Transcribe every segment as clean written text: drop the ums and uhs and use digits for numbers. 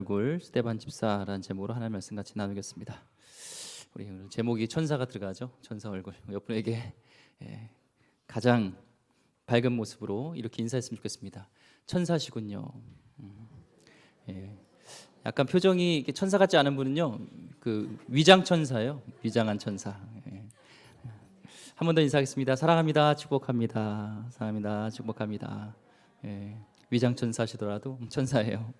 얼굴 스테반 집사라는 제목으로 하나님 말씀 같이 나누겠습니다. 우리 오늘 제목이 천사가 들어가죠. 천사 얼굴. 옆 분에게 가장 밝은 모습으로 이렇게 인사했으면 좋겠습니다. 천사시군요. 예. 약간 표정이 이렇게 천사 같지 않은 분은요, 그 위장 천사예요. 위장한 천사. 한 번 더 인사하겠습니다. 사랑합니다. 축복합니다. 사랑합니다. 축복합니다. 위장 천사시더라도 천사예요.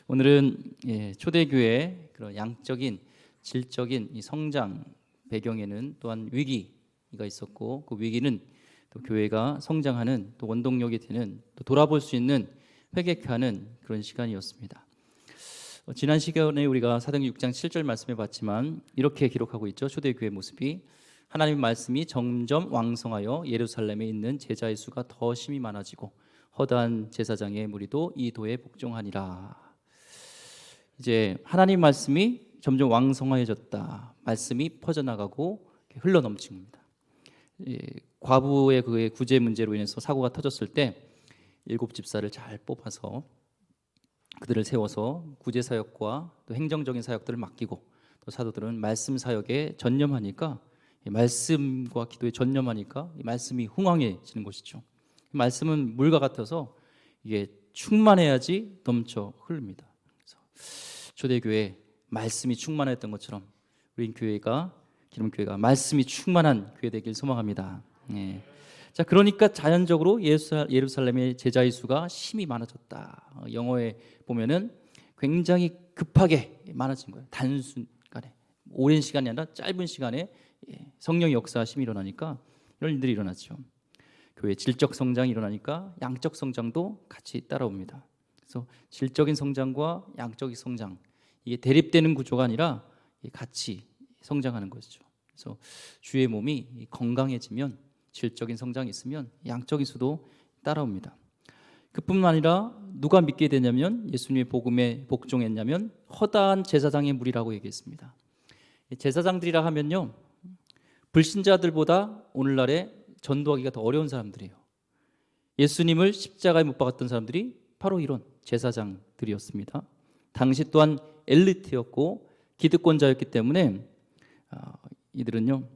오늘은 초대교회 그런 양적인 질적인 이 성장 배경에는 또한 위기가 있었고, 그 위기는 또 교회가 성장하는 또 원동력이 되는, 또 돌아볼 수 있는 회개하는 그런 시간이었습니다. 지난 시간에 우리가 사도행전 6장 7절 말씀해 봤지만 이렇게 기록하고 있죠. 초대교회 모습이 하나님의 말씀이 점점 왕성하여 예루살렘에 있는 제자의 수가 더 심히 많아지고 허다한 제사장의 무리도 이 도에 복종하니라. 이제 하나님 말씀이 점점 왕성해졌다. 말씀이 퍼져나가고 흘러넘칩니다. 과부의 그의 구제 문제로 인해서 사고가 터졌을 때 7 집사를 잘 뽑아서 그들을 세워서 구제 사역과 또 행정적인 사역들을 맡기고, 또 사도들은 말씀 사역에 전념하니까, 말씀과 기도에 전념하니까 이 말씀이 흥왕해지는 것이죠. 말씀은 물과 같아서 이게 충만해야지 넘쳐 흐릅니다. 초대교회 말씀이 충만했던 것처럼 우리 교회가, 기름교회가 말씀이 충만한 교회 되길 소망합니다. 자, 그러니까 자연적으로 예루살렘의 제자의 수가 심히 많아졌다. 영어에 보면은 굉장히 급하게 많아진 거예요. 단순간에, 오랜 시간이 아니라 짧은 시간에 성령의 역사심이 일어나니까 이런 일들이 일어났죠. 교회 질적 성장이 일어나니까 양적 성장도 같이 따라옵니다. 그래서 질적인 성장과 양적인 성장, 이게 대립되는 구조가 아니라 같이 성장하는 것이죠. 그래서 주의 몸이 건강해지면, 질적인 성장이 있으면 양적인 수도 따라옵니다. 그뿐만 아니라 누가 믿게 되냐면, 예수님의 복음에 복종했냐면 허다한 제사장의 무리라고 얘기했습니다. 제사장들이라 하면요, 불신자들보다 오늘날에 전도하기가 더 어려운 사람들이에요. 예수님을 십자가에 못 박았던 사람들이 바로 이런 제사장들이었습니다. 당시 또한 엘리트였고 기득권자였기 때문에 이들은요,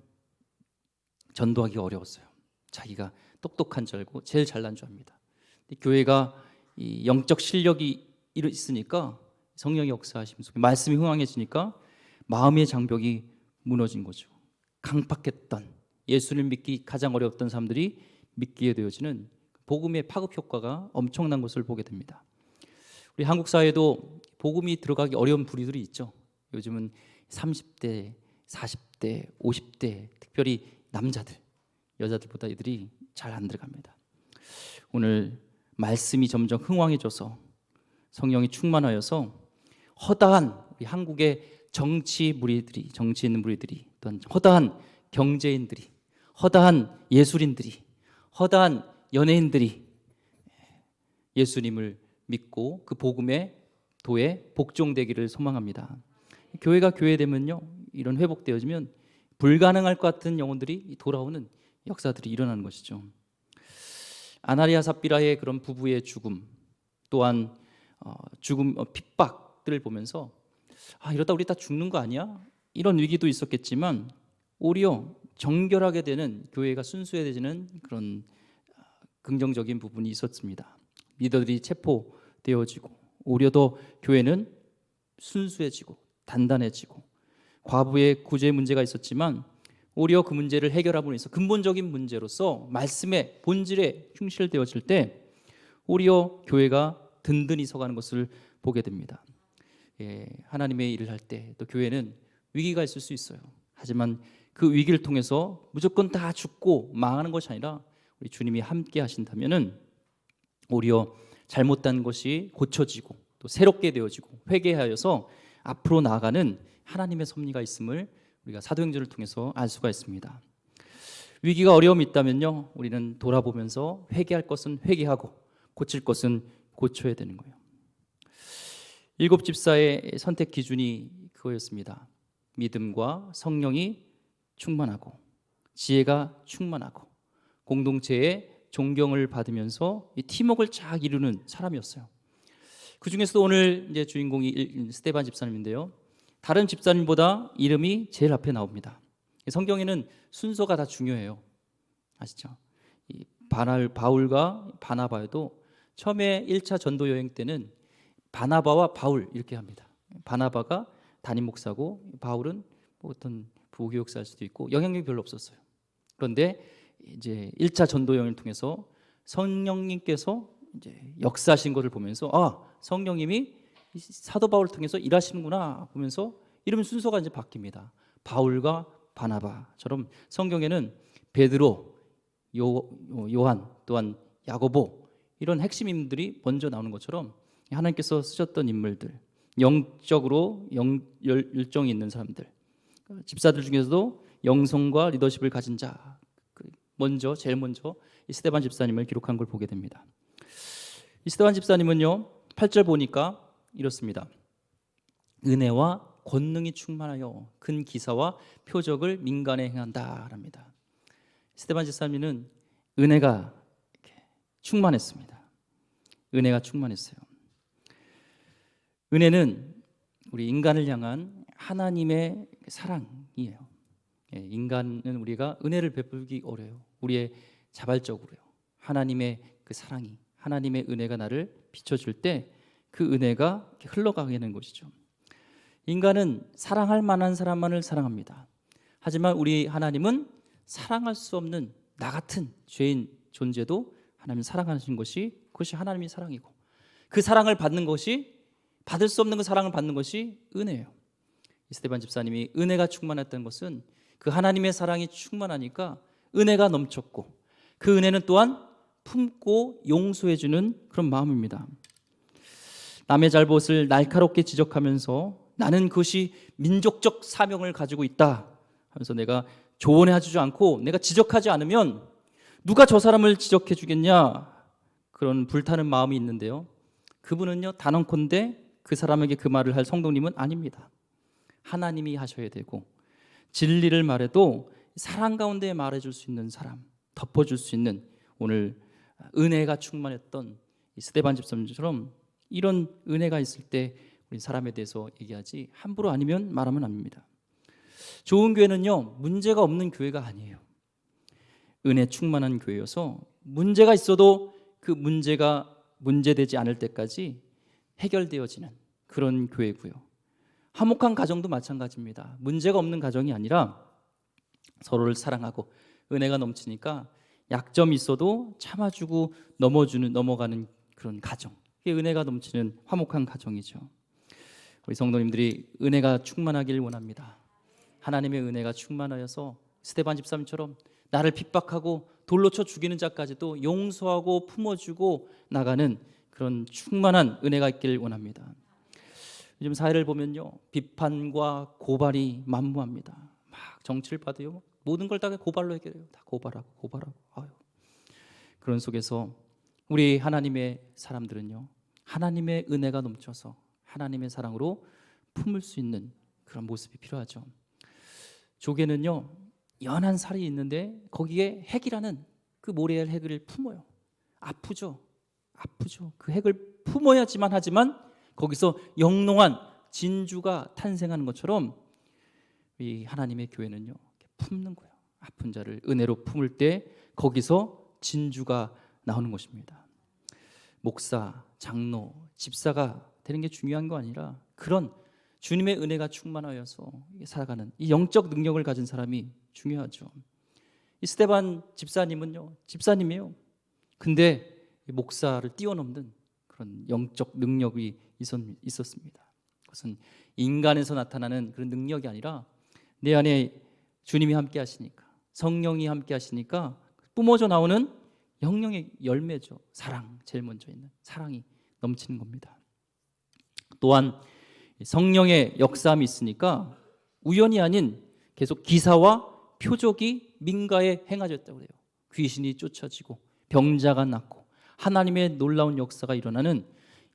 전도하기가 어려웠어요. 자기가 똑똑한 줄 알고 제일 잘난 줄 압니다. 교회가 이 영적 실력이 있으니까, 성령의 역사하심 속에 말씀이 흥황해지니까 마음의 장벽이 무너진 거죠. 강팍했던, 예수를 믿기 가장 어려웠던 사람들이 믿게 되어지는 복음의 파급 효과가 엄청난 것을 보게 됩니다. 우리 한국 사회도 복음이 들어가기 어려운 부류들이 있죠. 요즘은 30대, 40대, 50대, 특별히 남자들, 여자들보다 이들이 잘 안 들어갑니다. 오늘 말씀이 점점 흥왕해져서 성령이 충만하여서 허다한 우리 한국의 정치 있는 무리들이, 또한 허다한 경제인들이, 허다한 예술인들이, 허다한 연예인들이 예수님을 믿고 그 복음의 도에 복종되기를 소망합니다. 교회가 교회되면요, 이런 회복되어지면 불가능할 것 같은 영혼들이 돌아오는 역사들이 일어나는 것이죠. 아나리아 삽비라의 그런 부부의 죽음, 또한 핍박들을 보면서 이러다 우리 다 죽는 거 아니야? 이런 위기도 있었겠지만, 오히려 정결하게 되는, 교회가 순수해지는 그런 긍정적인 부분이 있었습니다. 리더들이 체포되어지고, 오히려 더 교회는 순수해지고 단단해지고, 과부의 구제 문제가 있었지만 오히려 그 문제를 해결함으로 인해서 근본적인 문제로서 말씀의 본질에 충실되어질 때 오히려 교회가 든든히 서가는 것을 보게 됩니다. 하나님의 일을 할 때 또 교회는 위기가 있을 수 있어요. 하지만 그 위기를 통해서 무조건 다 죽고 망하는 것이 아니라 우리 주님이 함께 하신다면은 오히려 잘못된 것이 고쳐지고 또 새롭게 되어지고 회개하여서 앞으로 나아가는 하나님의 섭리가 있음을 우리가 사도행전을 통해서 알 수가 있습니다. 위기가 어려움이 있다면요, 우리는 돌아보면서 회개할 것은 회개하고 고칠 것은 고쳐야 되는 거예요. 7 집사의 선택 기준이 그거였습니다. 믿음과 성령이 충만하고 지혜가 충만하고 공동체의 존경을 받으면서 이 팀워크를 잘 이루는 사람이었어요. 그 중에서도 오늘 이제 주인공이 스데반 집사님인데요. 다른 집사님보다 이름이 제일 앞에 나옵니다. 성경에는 순서가 다 중요해요. 아시죠? 이 바울과 바나바도 처음에 1차 전도 여행 때는 바나바와 바울 이렇게 합니다. 바나바가 담임 목사고 바울은 뭐 어떤 부교육사일 수도 있고 영향력이 별로 없었어요. 그런데 이제 1차 전도 여행을 통해서 성령님께서 이제 역사하신 것을 보면서 성령님이 사도 바울을 통해서 일하시는구나 보면서 이름 순서가 이제 바뀝니다. 바울과 바나바처럼 성경에는 베드로, 요한 또한 야고보 이런 핵심 인물들이 먼저 나오는 것처럼 하나님께서 쓰셨던 인물들, 영적으로 열정이 있는 사람들, 집사들 중에서도 영성과 리더십을 가진 자, 제일 먼저 이 스데반 집사님을 기록한 걸 보게 됩니다. 이 스데반 집사님은요 8절 보니까 이렇습니다. 은혜와 권능이 충만하여 큰 기사와 표적을 민간에 행한다 합니다. 스데반 집사님은 은혜가 충만했습니다. 은혜가 충만했어요. 은혜는 우리 인간을 향한 하나님의 사랑이에요. 인간은 우리가 은혜를 베풀기 어려워요. 우리의 자발적으로요. 하나님의 그 사랑이, 하나님의 은혜가 나를 비춰줄 때 그 은혜가 흘러가게 되는 것이죠. 인간은 사랑할 만한 사람만을 사랑합니다. 하지만 우리 하나님은 사랑할 수 없는 나 같은 죄인 존재도 하나님 사랑하신 것이 그것이 하나님의 사랑이고 그 사랑을 받는 것이 받을 수 없는 그 사랑을 받는 것이 은혜예요. 스데반 집사님이 은혜가 충만했던 것은 그 하나님의 사랑이 충만하니까 은혜가 넘쳤고 그 은혜는 또한 품고 용서해주는 그런 마음입니다. 남의 잘못을 날카롭게 지적하면서 나는 그것이 민족적 사명을 가지고 있다 하면서 내가 조언해주지 않고 내가 지적하지 않으면 누가 저 사람을 지적해 주겠냐 그런 불타는 마음이 있는데요. 그분은요 단언컨대 그 사람에게 그 말을 할 성도님은 아닙니다. 하나님이 하셔야 되고 진리를 말해도 사랑 가운데 말해줄 수 있는 사람, 덮어줄 수 있는 오늘 은혜가 충만했던 이 스데반 집사님처럼 이런 은혜가 있을 때 우리 사람에 대해서 얘기하지 함부로 아니면 말하면 안 됩니다. 좋은 교회는요 문제가 없는 교회가 아니에요. 은혜 충만한 교회여서 문제가 있어도 그 문제가 문제되지 않을 때까지 해결되어지는 그런 교회고요. 화목한 가정도 마찬가지입니다. 문제가 없는 가정이 아니라 서로를 사랑하고 은혜가 넘치니까 약점이 있어도 참아주고 넘어가는 그런 가정, 그게 은혜가 넘치는 화목한 가정이죠. 우리 성도님들이 은혜가 충만하길 원합니다. 하나님의 은혜가 충만하여서 스데반 집사님처럼 나를 핍박하고 돌로 쳐 죽이는 자까지도 용서하고 품어주고 나가는 그런 충만한 은혜가 있기를 원합니다. 요즘 사회를 보면요 비판과 고발이 만무합니다. 막 정치를 봐도요 모든 걸 다 고발로 해결해요. 다 고발하고 아유. 그런 속에서 우리 하나님의 사람들은요 하나님의 은혜가 넘쳐서 하나님의 사랑으로 품을 수 있는 그런 모습이 필요하죠. 조개는요 연한 살이 있는데 거기에 핵이라는 그 모래알 핵을 품어요. 아프죠. 그 핵을 품어야지만 하지만 거기서 영롱한 진주가 탄생하는 것처럼 이 하나님의 교회는요 품는 거예요. 아픈 자를 은혜로 품을 때 거기서 진주가 나오는 것입니다. 목사, 장로, 집사가 되는 게 중요한 거 아니라 그런 주님의 은혜가 충만하여서 살아가는 이 영적 능력을 가진 사람이 중요하죠. 이 스데반 집사님은요 집사님이에요. 근데 목사를 뛰어넘는 그런 영적 능력이 있었습니다. 그것은 인간에서 나타나는 그런 능력이 아니라 내 안에 주님이 함께 하시니까 성령이 함께 하시니까 뿜어져 나오는 영령의 열매죠. 사랑, 제일 먼저 있는 사랑이 넘치는 겁니다. 또한 성령의 역사함이 있으니까 우연이 아닌 계속 기사와 표적이 민가에 행하졌다고 해요. 귀신이 쫓아지고 병자가 낫고 하나님의 놀라운 역사가 일어나는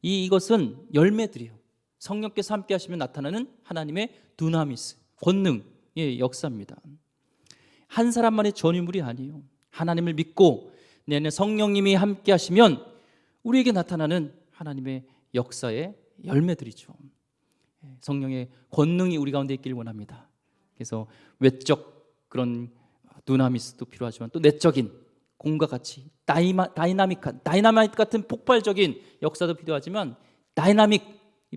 이것은 열매들이에요. 성령께서 함께 하시면 나타나는 하나님의 두나미스, 권능의 역사입니다. 한 사람만의 전유물이 아니에요. 하나님을 믿고 내 안에 성령님이 함께 하시면 우리에게 나타나는 하나님의 역사의 열매들이죠. 성령의 권능이 우리 가운데 있기를 원합니다. 그래서 외적 그런 두나미스도 필요하지만 또 내적인 공과 같이 다이나믹 같은 폭발적인 역사도 필요하지만 다이나믹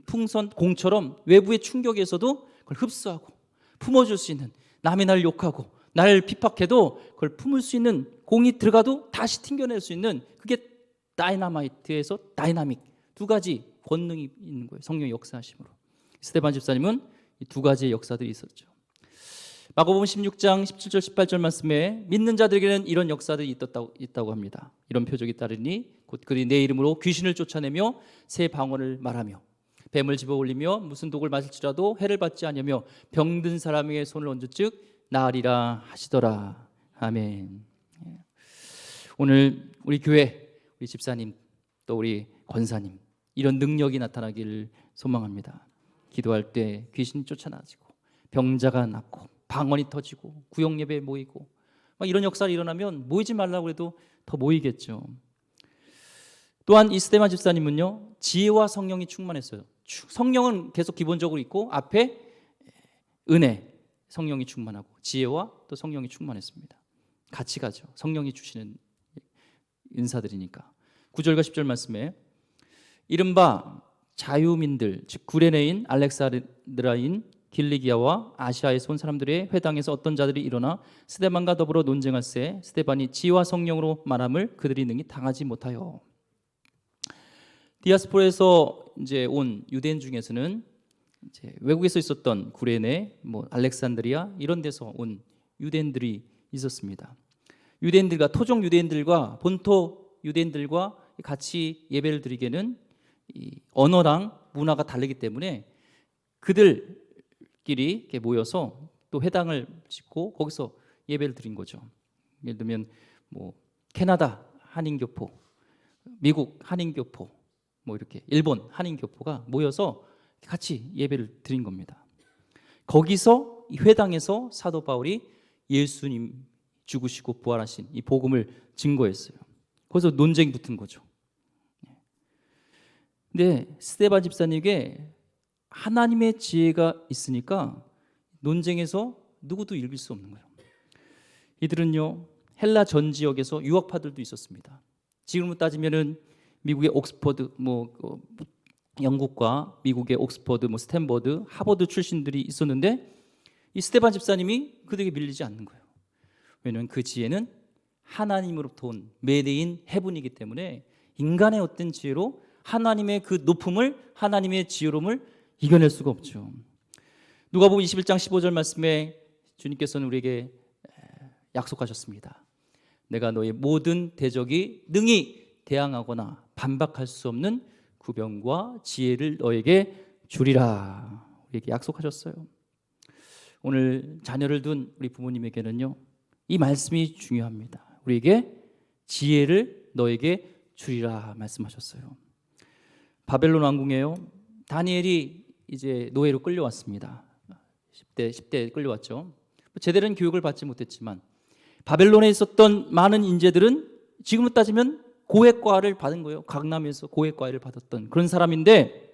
풍선 공처럼 외부의 충격에서도 그걸 흡수하고 품어줄 수 있는, 남이 날 욕하고 날 핍박해도 그걸 품을 수 있는, 공이 들어가도 다시 튕겨낼 수 있는, 그게 다이나마이트에서 다이나믹, 두 가지 권능이 있는 거예요. 성령의 역사하심으로. 스데반 집사님은 이 두 가지의 역사들이 있었죠. 마가복음 16장 17절 18절 말씀에 믿는 자들에게는 이런 역사들이 있다고 합니다. 이런 표적이 따르니 곧 그들이 내 이름으로 귀신을 쫓아내며 새 방언을 말하며 뱀을 집어 올리며 무슨 독을 마실지라도 해를 받지 아니하며 병든 사람에게 손을 얹은 즉 나으리라 하시더라. 아멘. 오늘 우리 교회, 우리 집사님, 또 우리 권사님 이런 능력이 나타나기를 소망합니다. 기도할 때 귀신이 쫓아나지고 병자가 낫고 방언이 터지고 구역 예배에 모이고 막 이런 역사가 일어나면 모이지 말라고 해도 더 모이겠죠. 또한 이 스데반 집사님은요, 지혜와 성령이 충만했어요. 성령은 계속 기본적으로 있고 앞에 은혜, 성령이 충만하고 지혜와 또 성령이 충만했습니다. 같이 가죠. 성령이 주시는 은사들이니까. 9절과 10절 말씀에 이른바 자유민들 즉 구레네인 알렉산드라인 길리기아와 아시아에서 온 사람들의 회당에서 어떤 자들이 일어나 스데반과 더불어 논쟁할세 스데반이 지혜와 성령으로 말함을 그들이 능히 당하지 못하여. 디아스포라에서 이제 온 유대인 중에서는 이제 외국에서 있었던 구레네, 알렉산드리아 이런 데서 온 유대인들이 있었습니다. 유대인들과 토종 유대인들과 본토 유대인들과 같이 예배를 드리기에는 이 언어랑 문화가 다르기 때문에 그들끼리 이렇게 모여서 또 회당을 짓고 거기서 예배를 드린 거죠. 예를 들면 캐나다 한인교포, 미국 한인교포, 이렇게 일본 한인교포가 모여서 같이 예배를 드린 겁니다. 거기서 이 회당에서 사도 바울이 예수님 죽으시고 부활하신 이 복음을 증거했어요. 거기서 논쟁이 붙은 거죠. 근데 스데반 집사님에게 하나님의 지혜가 있으니까 논쟁에서 누구도 이길 수 없는 거예요. 이들은요, 헬라 전 지역에서 유학파들도 있었습니다. 지금으로 따지면은 미국의 옥스퍼드, 영국과 미국의 옥스퍼드, 스탠버드, 하버드 출신들이 있었는데 이 스데반 집사님이 그들에게 밀리지 않는 거예요. 왜냐하면 그 지혜는 하나님으로부터 온 메이드인 헤븐이기 때문에 인간의 어떤 지혜로 하나님의 그 높음을, 하나님의 지혜로움을 이겨낼 수가 없죠. 누가복음 21장 15절 말씀에 주님께서는 우리에게 약속하셨습니다. 내가 너의 모든 대적이 능히 대항하거나 반박할 수 없는 구병과 지혜를 너에게 주리라. 우리에게 약속하셨어요. 오늘 자녀를 둔 우리 부모님에게는요, 이 말씀이 중요합니다. 우리에게 지혜를 너에게 주리라 말씀하셨어요. 바벨론 왕궁에요, 다니엘이 이제 노예로 끌려왔습니다. 10대 끌려왔죠. 제대로 교육을 받지 못했지만 바벨론에 있었던 많은 인재들은 지금으로 따지면 고액과를 받은 거예요. 강남에서 고액과를 받았던 그런 사람인데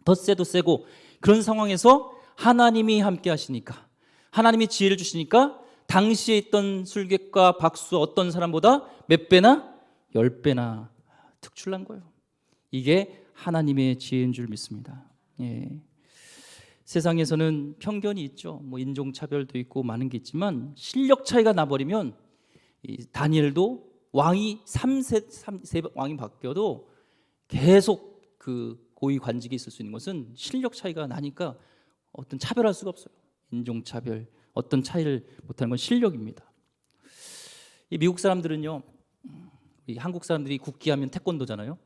덧세도 세고 그런 상황에서 하나님이 함께 하시니까, 하나님이 지혜를 주시니까 당시에 있던 술객과 박수 어떤 사람보다 몇 배나 10배나 특출난 거예요. 이게 하나님의 지혜인 줄 믿습니다. 예. 세상에서는 편견이 있죠. 인종차별도 있고 많은 게 있지만 실력 차이가 나버리면 이 다니엘도 왕이 3세 왕이 바뀌어도 계속 그 고위 관직에 있을 수 있는 것은 실력 차이가 나니까 어떤 차별할 수가 없어요. 인종차별, 어떤 차이를 못하는 건 실력입니다. 이 미국 사람들은요, 이 한국 사람들이 국기하면 태권도잖아요.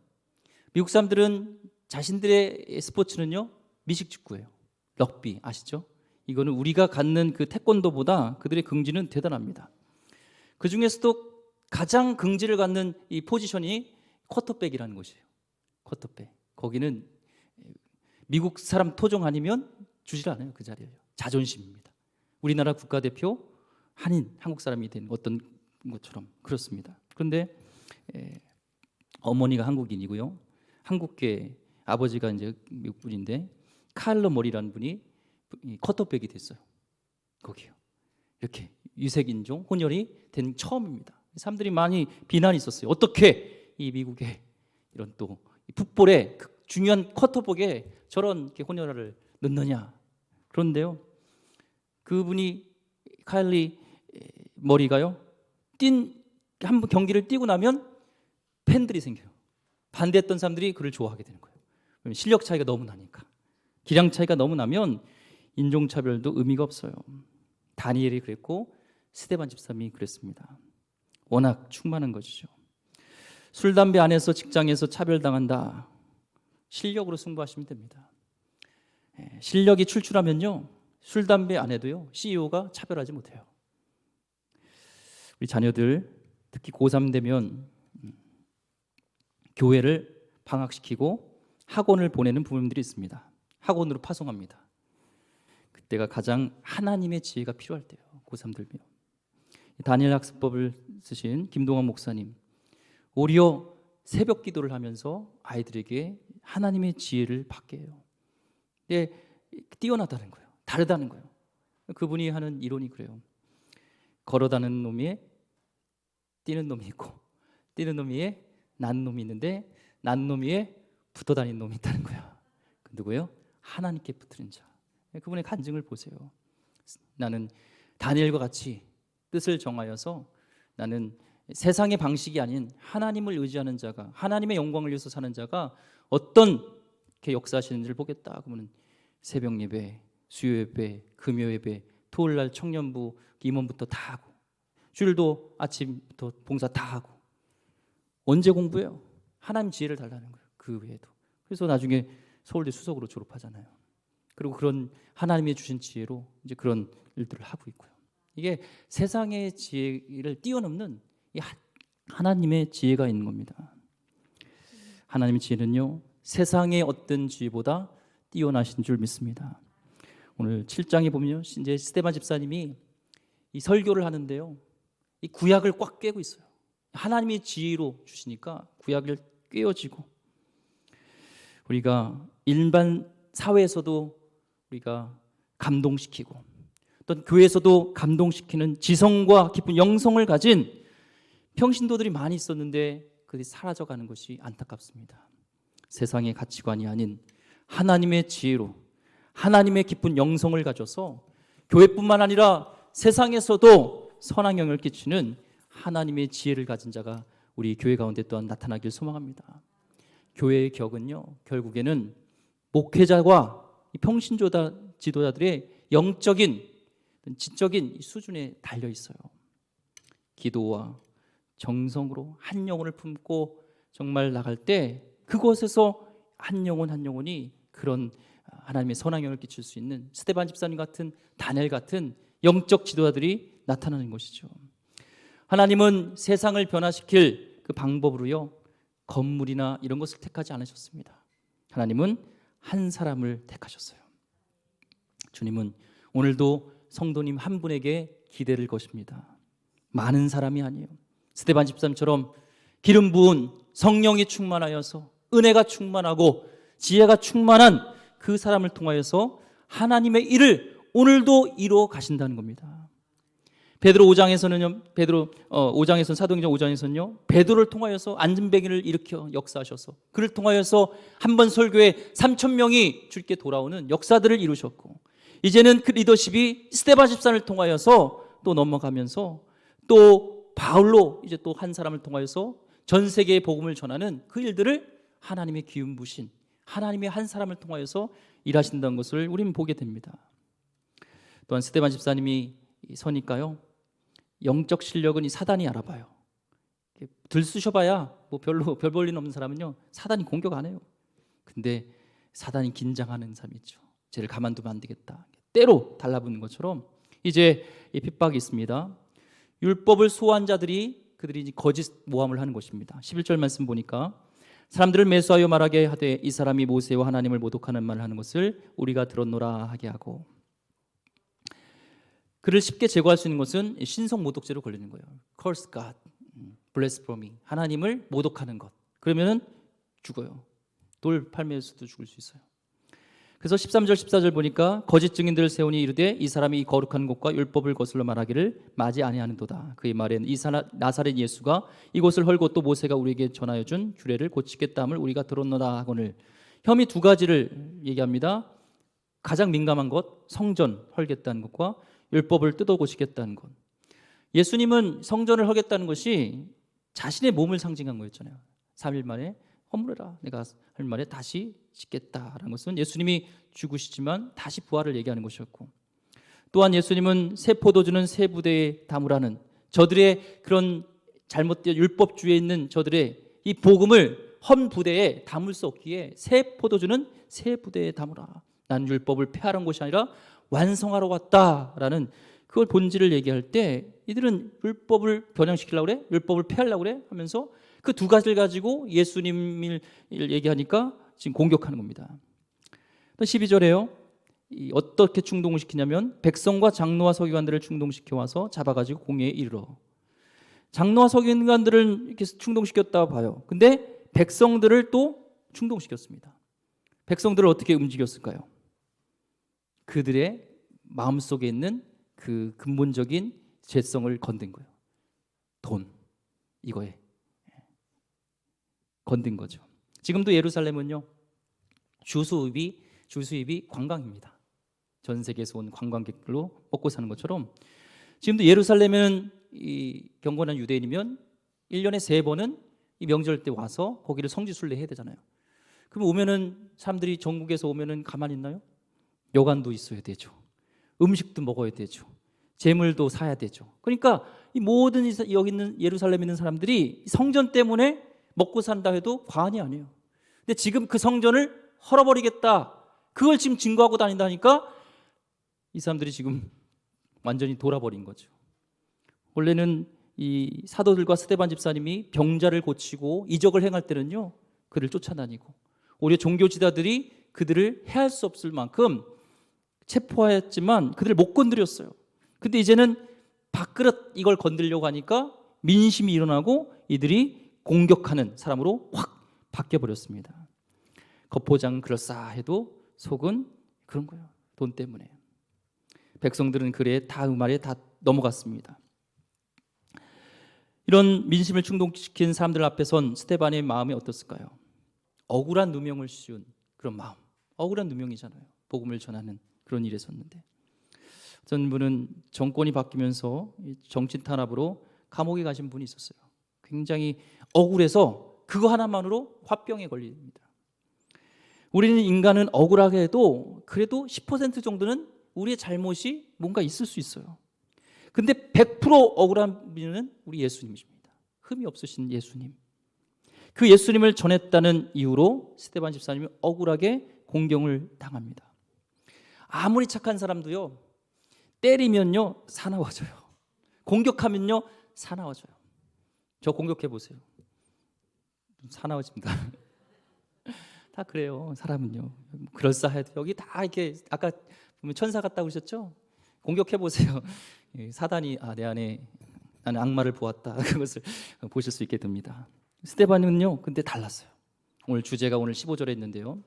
미국 사람들은 자신들의 스포츠는요, 미식축구예요. 럭비 아시죠? 이거는 우리가 갖는 그 태권도보다 그들의 긍지는 대단합니다. 그 중에서도 가장 긍지를 갖는 이 포지션이 쿼터백이라는 것이에요. 쿼터백. 거기는 미국 사람 토종 아니면 주질 않아요. 그 자리에요. 자존심입니다. 우리나라 국가대표 한국 사람이 된 어떤 것처럼 그렇습니다. 그런데 어머니가 한국인이고요, 한국계 아버지가 이제 미국 분인데 칼러 머리라는 분이 커터백이 됐어요. 거기요. 이렇게 유색인종 혼혈이 된 처음입니다. 사람들이 많이 비난이 있었어요. 어떻게 이 미국의 이런 또 풋볼에 중요한 커터백에 저런 이렇게 혼혈을 넣느냐. 그런데요, 그분이 카일리 머리가요, 한 경기를 뛰고 나면 팬들이 생겨요. 반대했던 사람들이 그를 좋아하게 되는 거예요. 실력 차이가 너무 나니까. 기량 차이가 너무 나면 인종차별도 의미가 없어요. 다니엘이 그랬고 스데반 집사님이 그랬습니다. 워낙 충만한 것이죠. 술, 담배 안에서 직장에서 차별당한다. 실력으로 승부하시면 됩니다. 실력이 출출하면요, 술, 담배 안 해도요, CEO가 차별하지 못해요. 우리 자녀들 특히 고3 되면 교회를 방학시키고 학원을 보내는 부모님들이 있습니다. 학원으로 파송합니다. 그때가 가장 하나님의 지혜가 필요할 때예요. 고3 들면. 다니엘 학습법을 쓰신 김동환 목사님, 오히려 새벽 기도를 하면서 아이들에게 하나님의 지혜를 받게 해요. 근데 뛰어나다는 거예요. 다르다는 거예요. 그분이 하는 이론이 그래요. 걸어다니는 놈이 뛰는 놈이 있고, 뛰는 놈 위에 난 놈이 있는데 난 놈 위에 붙어 다니는 놈이 있다는 거야. 그 누구예요? 하나님께 붙는 자. 그분의 간증을 보세요. 나는 다니엘과 같이 뜻을 정하여서 나는 세상의 방식이 아닌 하나님을 의지하는 자가, 하나님의 영광을 위해서 사는 자가 어떤 역사하시는지를 보겠다. 그러면 새벽 예배, 수요 예배, 금요 예배, 토요일 날 청년부 임원부터 다 하고, 주일도 아침부터 봉사 다 하고. 언제 공부해요? 하나님 지혜를 달라는 거예요. 그 외에도. 그래서 나중에 서울대 수석으로 졸업하잖아요. 그리고 그런 하나님이 주신 지혜로 이제 그런 일들을 하고 있고요. 이게 세상의 지혜를 뛰어넘는 이 하나님의 지혜가 있는 겁니다. 하나님의 지혜는요, 세상의 어떤 지혜보다 뛰어나신 줄 믿습니다. 오늘 7장에 보면요, 이제 스데반 집사님이 이 설교를 하는데요, 이 구약을 꽉 꿰고 있어요. 하나님의 지혜로 주시니까 구약을 꿰어지고, 우리가 일반 사회에서도 우리가 감동시키고 어떤 교회에서도 감동시키는 지성과 깊은 영성을 가진 평신도들이 많이 있었는데 그들이 사라져가는 것이 안타깝습니다. 세상의 가치관이 아닌 하나님의 지혜로 하나님의 깊은 영성을 가져서 교회뿐만 아니라 세상에서도 선한 영향을 끼치는 하나님의 지혜를 가진 자가 우리 교회 가운데 또한 나타나길 소망합니다. 교회의 격은요, 결국에는 목회자와 평신조다 지도자들의 영적인 지적인 수준에 달려 있어요. 기도와 정성으로 한 영혼을 품고 정말 나갈 때 그곳에서 한 영혼 한 영혼이 그런 하나님의 선한 영향을 끼칠 수 있는 스데반 집사님 같은 다니엘 같은 영적 지도자들이 나타나는 것이죠. 하나님은 세상을 변화시킬 그 방법으로요, 건물이나 이런 것을 택하지 않으셨습니다. 하나님은 한 사람을 택하셨어요. 주님은 오늘도 성도님 한 분에게 기대를 거십니다. 많은 사람이 아니에요. 스데반 집사님처럼 기름 부은 성령이 충만하여서 은혜가 충만하고 지혜가 충만한 그 사람을 통하여서 하나님의 일을 오늘도 이루어 가신다는 겁니다. 베드로 5장에서는요, 5장에서는 사도행전 5장에서는요, 베드로를 통하여서 안전뱅이를 일으켜 역사하셔서 그를 통하여서 한 번 설교에 3,000명이 주께 돌아오는 역사들을 이루셨고, 이제는 그 리더십이 스데반 집사를 통하여서 또 넘어가면서 또 바울로 이제 또 한 사람을 통하여서 전 세계에 복음을 전하는 그 일들을 하나님의 기름 부신 하나님의 한 사람을 통하여서 일하신다는 것을 우리는 보게 됩니다. 또한 스데반 집사님이 서니까요, 영적 실력은 이 사단이 알아봐요. 들쑤셔봐야 뭐 별로 별 볼 일 없는 사람은요, 사단이 공격 안 해요. 근데 사단이 긴장하는 사람이 있죠. 쟤를 가만두면 안 되겠다. 때로 달라붙는 것처럼 이제 이 핍박이 있습니다. 율법을 소화한 자들이 그들이 거짓 모함을 하는 것입니다. 11절 말씀 보니까 사람들을 매수하여 말하게 하되 이 사람이 모세와 하나님을 모독하는 말을 하는 것을 우리가 들었노라 하게 하고, 그를 쉽게 제거할 수 있는 것은 신성 모독죄로 걸리는 거예요. Curse God, blasphemy, 하나님을 모독하는 것. 그러면은 죽어요. 돌 팔매에서도 죽을 수 있어요. 그래서 13절 14절 보니까 거짓 증인들을 세우니 이르되 이 사람이 이 거룩한 곳과 율법을 거슬러 말하기를 맞이 아니하는도다. 그의 말에는 나사렛 예수가 이곳을 헐고 또 모세가 우리에게 전하여 준 규례를 고치겠다 함을 우리가 들었노라 하거늘. 혐의 두 가지를 얘기합니다. 가장 민감한 것, 성전 헐겠다는 것과 율법을 뜯어 고치겠다는 것. 예수님은 성전을 헐겠다는 것이 자신의 몸을 상징한 거였잖아요. 3일 만에 허물어라 내가 할 말에 다시 짓겠다라는 것은 예수님이 죽으시지만 다시 부활을 얘기하는 것이었고, 또한 예수님은 새 포도주는 새 부대에 담으라는, 저들의 그런 잘못된 율법주의에 있는 저들의 이 복음을 헌 부대에 담을 수 없기에 새 포도주는 새 부대에 담으라. 난 율법을 폐하는 것이 아니라 완성하러 왔다라는 그걸 본질을 얘기할 때 이들은 율법을 변형시키려고 그래? 율법을 폐하려고 그래? 하면서 그 두 가지를 가지고 예수님을 얘기하니까 지금 공격하는 겁니다. 12절에요. 어떻게 충동을 시키냐면 백성과 장로와 서기관들을 충동시켜 와서 잡아가지고 공회에 이르러. 장로와 서기관들을 이렇게 충동시켰다 봐요. 근데 백성들을 또 충동시켰습니다. 백성들을 어떻게 움직였을까요? 그들의 마음속에 있는 그 근본적인 죄성을 건든 거예요. 돈, 이거에 건든 거죠. 지금도 예루살렘은요, 주수입이 관광입니다. 전 세계에서 온 관광객들로 먹고 사는 것처럼 지금도 예루살렘은 이 경건한 유대인이면 1년에 3번은 이 명절 때 와서 거기를 성지순례 해야 되잖아요. 그럼 오면은 사람들이 전국에서 오면은 가만히 있나요? 여관도 있어야 되죠. 음식도 먹어야 되죠. 재물도 사야 되죠. 그러니까 이 모든 여기 있는 예루살렘에 있는 사람들이 성전 때문에 먹고 산다 해도 과언이 아니에요. 근데 지금 그 성전을 헐어버리겠다, 그걸 지금 증거하고 다닌다니까 이 사람들이 지금 완전히 돌아버린 거죠. 원래는 이 사도들과 스데반 집사님이 병자를 고치고 이적을 행할 때는요, 그를 쫓아다니고 오히려 종교 지도자들이 그들을 해할 수 없을 만큼 체포하였지만 그들을 못 건드렸어요. 근데 이제는 밥그릇 이걸 건드리려고 하니까 민심이 일어나고 이들이 공격하는 사람으로 확 바뀌어버렸습니다. 겉포장은 그럴싸해도 속은 그런 거예요. 돈 때문에. 백성들은 그래 다 말에 다 넘어갔습니다. 이런 민심을 충동시킨 사람들 앞에 선 스데반의 마음이 어떻을까요? 억울한 누명을 씌운 그런 마음. 억울한 누명이잖아요. 복음을 전하는 그런 일에 섰는데, 어떤 분은 정권이 바뀌면서 정치 탄압으로 감옥에 가신 분이 있었어요. 굉장히 억울해서 그거 하나만으로 화병에 걸립니다. 우리는 인간은 억울하게 해도 그래도 10% 정도는 우리의 잘못이 뭔가 있을 수 있어요. 근데 100% 억울한 분은 우리 예수님이십니다. 흠이 없으신 예수님. 그 예수님을 전했다는 이유로 스데반 집사님이 억울하게 공경을 당합니다. 아무리 착한 사람도요, 때리면요 사나워져요. 공격하면요 사나워져요. 저 공격해 보세요. 사나워집니다. 다 그래요. 사람은요. 그럴싸해도 여기 다 이렇게 아까 보면 천사 같다고 그러셨죠? 공격해 보세요. 사단이 내 안에 나는 악마를 보았다. 그것을 보실 수 있게 됩니다. 스데반은요, 근데 달랐어요. 오늘 주제가 오늘 15절에 있는데요.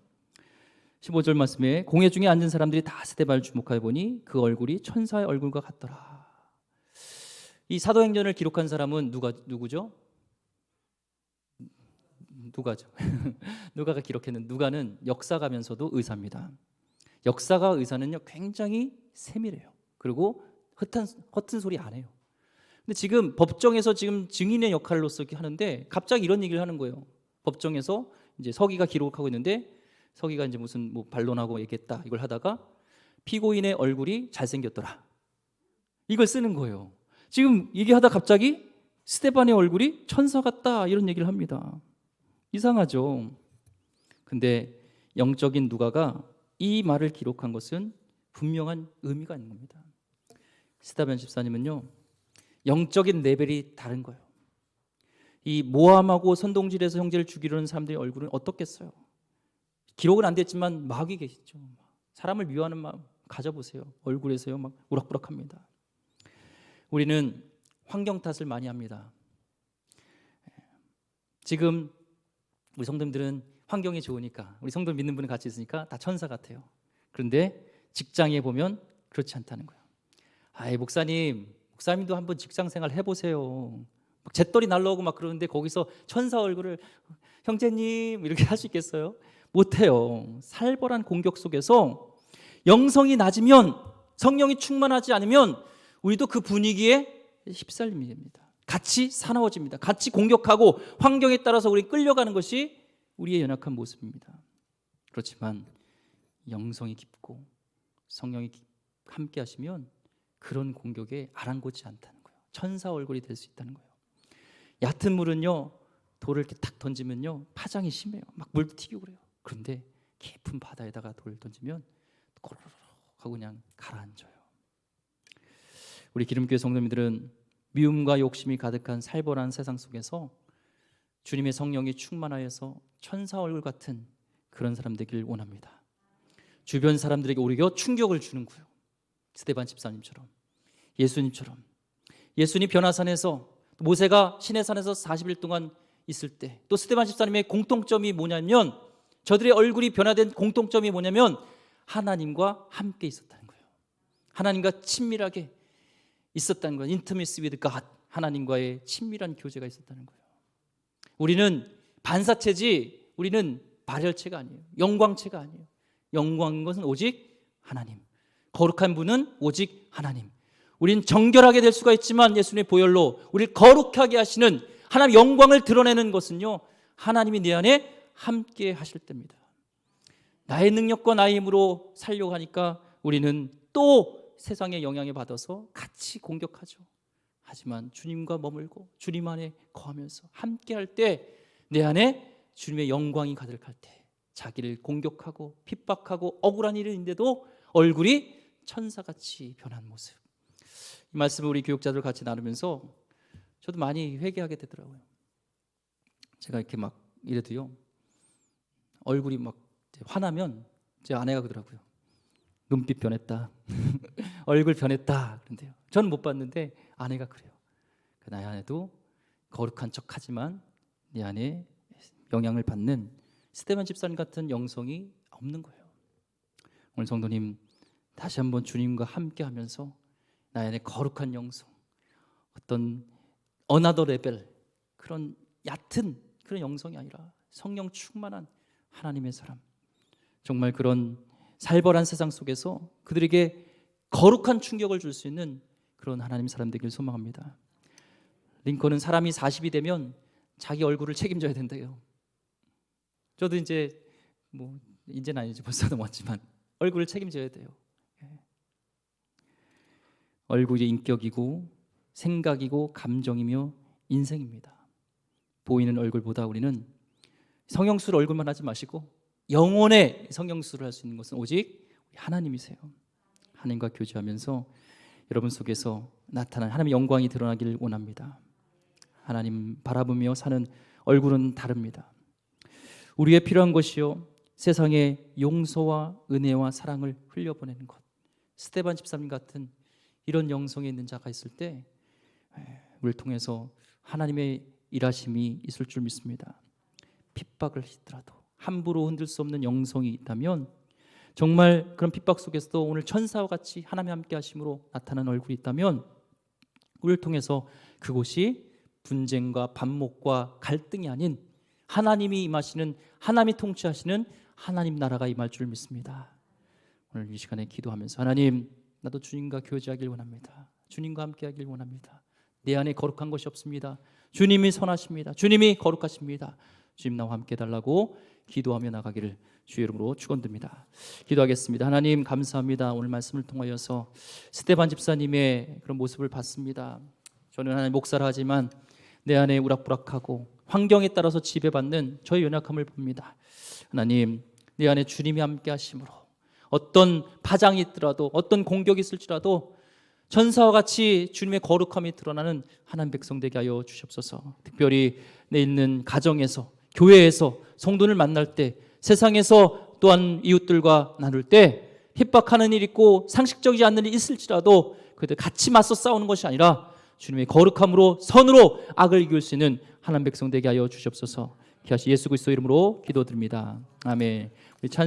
15절 말씀에 공회 중에 앉은 사람들이 다 스데반을 주목하여 보니 그 얼굴이 천사의 얼굴과 같더라. 이 사도행전을 기록한 사람은 누구죠? 누가죠. 누가가 기록했는 누가는 역사가면서도 의사입니다. 역사가 의사는요 굉장히 세밀해요. 그리고 허튼 소리 안 해요. 근데 지금 법정에서 지금 증인의 역할로서 이렇게 하는데 갑자기 이런 얘기를 하는 거예요. 법정에서 이제 서기가 기록하고 있는데 서기가 이제 무슨 뭐 반론하고 얘기했다 이걸 하다가 피고인의 얼굴이 잘생겼더라 이걸 쓰는 거예요. 지금 얘기하다 갑자기 스데반의 얼굴이 천사 같다 이런 얘기를 합니다. 이상하죠. 근데 영적인 누가가 이 말을 기록한 것은 분명한 의미가 있는 겁니다. 스데반 집사님은요 영적인 레벨이 다른 거예요. 이 모함하고 선동질에서 형제를 죽이려는 사람들의 얼굴은 어떻겠어요? 기록은 안 됐지만 마귀 계시죠. 사람을 미워하는 마음 가져보세요. 얼굴에서요 막 우락부락합니다. 우리는 환경 탓을 많이 합니다. 지금 우리 성도님들은 환경이 좋으니까, 우리 성도 믿는 분이 같이 있으니까 다 천사 같아요. 그런데 직장에 보면 그렇지 않다는 거예요. 아이, 목사님도 한번 직장 생활 해보세요. 막 잿더리 날라오고 막 그러는데 거기서 천사 얼굴을 형제님 이렇게 할 수 있겠어요? 못해요. 살벌한 공격 속에서 영성이 낮으면, 성령이 충만하지 않으면 우리도 그 분위기에 휩쓸림이 됩니다. 같이 사나워집니다. 같이 공격하고 환경에 따라서 우리 끌려가는 것이 우리의 연약한 모습입니다. 그렇지만 영성이 깊고 성령이 함께 하시면 그런 공격에 아랑곳지 않다는 거예요. 천사 얼굴이 될 수 있다는 거예요. 얕은 물은요, 돌을 이렇게 탁 던지면요 파장이 심해요. 막 물도 튀기고 그래요. 그런데 깊은 바다에다가 돌을 던지면 꼬르륵 하고 그냥 가라앉아요. 우리 기름교회 성도님들은 미움과 욕심이 가득한 살벌한 세상 속에서 주님의 성령이 충만하여서 천사 얼굴 같은 그런 사람 되길 원합니다. 주변 사람들에게 오히려 충격을 주는 거예요. 스데반 집사님처럼, 예수님처럼. 예수님 변화산에서, 모세가 시내산에서 40일 동안 있을 때, 또 스데반 집사님의 공통점이 뭐냐면, 저들의 얼굴이 변화된 공통점이 뭐냐면 하나님과 함께 있었다는 거예요. 하나님과 친밀하게 있었다는 거예요. Intimacy with God, 하나님과의 친밀한 교제가 있었다는 거예요. 우리는 반사체지, 우리는 발열체가 아니에요. 영광체가 아니에요. 영광인 것은 오직 하나님, 거룩한 분은 오직 하나님. 우린 정결하게 될 수가 있지만 예수님의 보혈로 우리를 거룩하게 하시는 하나님의 영광을 드러내는 것은요, 하나님이 내 안에 함께 하실 때입니다. 나의 능력과 나의 힘으로 살려고 하니까 우리는 또 세상의 영향에 받아서 같이 공격하죠. 하지만 주님과 머물고 주님 안에 거하면서 함께 할 때 내 안에 주님의 영광이 가득할 때 자기를 공격하고 핍박하고 억울한 일인데도 얼굴이 천사같이 변한 모습. 이 말씀을 우리 교육자들 같이 나누면서 저도 많이 회개하게 되더라고요. 제가 이렇게 막 이래도요, 얼굴이 막 화나면 제 아내가 그러더라고요. 눈빛 변했다. 얼굴 변했다. 그런데요, 저는 못 봤는데 아내가 그래요. 나의 아내도 거룩한 척하지만 내 안에 영향을 받는 스데반 집사님 같은 영성이 없는 거예요. 오늘 성도님, 다시 한번 주님과 함께하면서 나의 안에 거룩한 영성, 어떤 어나더 레벨, 그런 얕은 그런 영성이 아니라 성령 충만한 하나님의 사람, 정말 그런 살벌한 세상 속에서 그들에게 거룩한 충격을 줄 수 있는 그런 하나님 사람 되길 소망합니다. 링컨은 사람이 40이 되면 자기 얼굴을 책임져야 된대요. 저도 이제 이제는 아니지, 벌써 넘었지만 얼굴을 책임져야 돼요. 얼굴이 인격이고 생각이고 감정이며 인생입니다. 보이는 얼굴보다 우리는 성형술 얼굴만 하지 마시고 영혼의 성형술을 할 수 있는 것은 오직 하나님이세요. 하나님과 교제하면서 여러분 속에서 나타난 하나님의 영광이 드러나길 원합니다. 하나님 바라보며 사는 얼굴은 다릅니다. 우리의 필요한 것이요, 세상에 용서와 은혜와 사랑을 흘려보내는 것. 스데반 집사님 같은 이런 영성에 있는 자가 있을 때 우리를 통해서 하나님의 일하심이 있을 줄 믿습니다. 핍박을 하시더라도 함부로 흔들 수 없는 영성이 있다면, 정말 그런 핍박 속에서도 오늘 천사와 같이 하나님의 함께 하심으로 나타난 얼굴이 있다면 우리를 통해서 그곳이 분쟁과 반목과 갈등이 아닌 하나님이 임하시는, 하나님이 통치하시는 하나님 나라가 임할 줄 믿습니다. 오늘 이 시간에 기도하면서 하나님, 나도 주님과 교제하길 원합니다. 주님과 함께하길 원합니다. 내 안에 거룩한 것이 없습니다. 주님이 선하십니다. 주님이 거룩하십니다. 주님 나와 함께 해달라고 기도하며 나가기를 주의 이름으로 축원드립니다. 기도하겠습니다. 하나님 감사합니다. 오늘 말씀을 통하여서 스데반 집사님의 그런 모습을 봤습니다. 저는 하나님 목사라 하지만 내 안에 우락부락하고 환경에 따라서 지배받는 저의 연약함을 봅니다. 하나님, 내 안에 주님이 함께 하심으로 어떤 파장이 있더라도, 어떤 공격이 있을지라도 천사와 같이 주님의 거룩함이 드러나는 하나님 백성 되게 하여 주시옵소서. 특별히 내 있는 가정에서, 교회에서 성도를 만날 때, 세상에서 또한 이웃들과 나눌 때 핍박하는 일이 있고 상식적이지 않는 일이 있을지라도 그들 같이 맞서 싸우는 것이 아니라 주님의 거룩함으로, 선으로 악을 이길 수 있는 하나님 백성 되게 하여 주시옵소서. 귀하신 예수 그리스도 이름으로 기도드립니다. 아멘. 우리 찬